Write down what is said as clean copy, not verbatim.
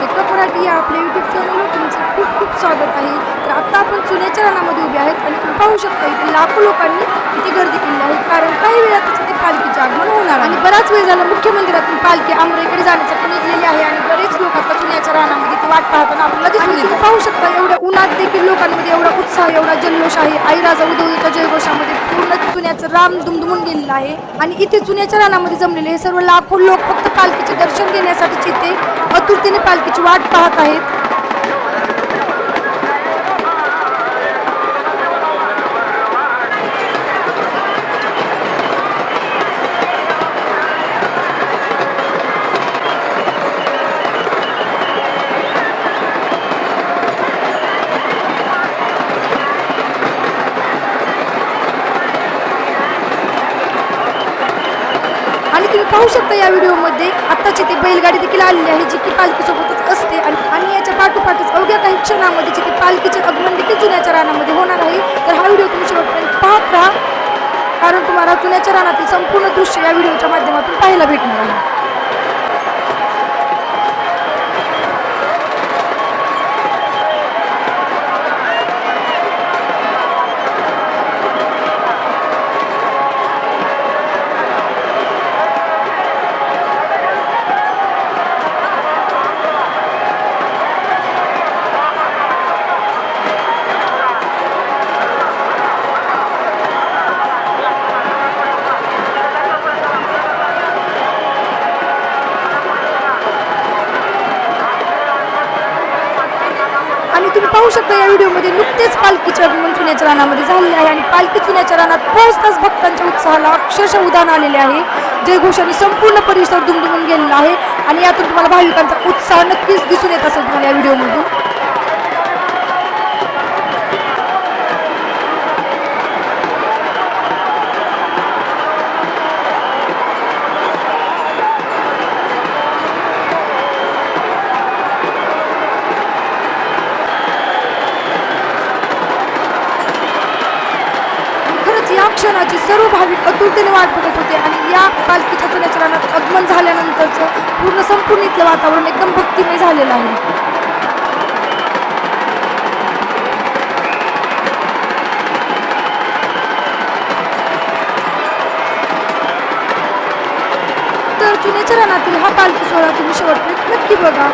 Tech talk Marathi या आपल्या YouTube चॅनलवर तुमचं खूप खूप स्वागत आहे. तर आता आपण चुन्याच्या रानामध्ये उभे आहेत आणि तुम्ही पाहू शकता इथे लाखो लोकांनी इथे गर्दी केली आहे, कारण काही वेळातच इथे पालखीचे आगमन होणार आणि बराच वेळ झाला मुख्य मंदिरातून पालखी आमरेकडे जाण्यासाठी निघलेली आहे आणि बरेच लोक आता चुन्याच्या रानामध्ये ते वाट पाहताना आपल्याला दिसून येत. पाहू शकता एवढ्या उन्हात देखील लोकांमध्ये एवढा उत्साह, एवढा जल्लोष आहे. आई राजा उदयच्या जयघोषामध्ये पूर्ण चुन्याचं राम दुमदुमून गेलेलं आहे आणि इथे चुन्याच्या रानामध्ये जमलेले हे सर्व लाखो लोक फक्त पालखीचे दर्शन घेण्यासाठी इथे आतुरतेने पालखीची वाट पाहत आहेत. आणि तुम्ही पाहू शकता या व्हिडिओमध्ये आत्ताची ती बैलगाडी देखील आलेली आहे, जी की पालखीसोबतच असते आणि याच्या पाठोपाठच अवघ्या काही क्षणामध्ये जी की पालखीचे आगमन देखील चुन्याच्या रानामध्ये होणार आहे. तर हा व्हिडिओ तुम्ही शेवटपर्यंत पाहत राहा, कारण तुम्हाला चुन्याच्या रानातील संपूर्ण दृश्य या व्हिडिओच्या माध्यमातून पाहायला भेटणार आहे. आणि तुम्ही पाहू शकता या व्हिडिओमध्ये नुकतेच पालखीचे आगमन चुन्याच्या रानामध्ये झालेले आहे आणि पालखी चुन्याच्या रानात पोहोचताच भक्तांच्या उत्साहाला अक्षरशः उधाण आलेले आहे. जयघोषाने संपूर्ण परिसर दुमदुमून गेलेला आहे आणि यातून तुम्हाला भाविकांचा उत्साह नक्कीच दिसून येत असेल तुम्हाला या व्हिडिओमधून. या क्षणाची सर्व भाविक आतुरतेने वाट बघत होते आणि या पालखीच्या चुन्याच्या रानात आगमन झाल्यानंतरचं पूर्ण संपूर्ण इथलं वातावरण एकदम भक्तिमय झालेलं आहे. तर चुन्याच्या रानातील हा पालखी सोहळा तुम्ही शेवटपर्यंत नक्की बघा.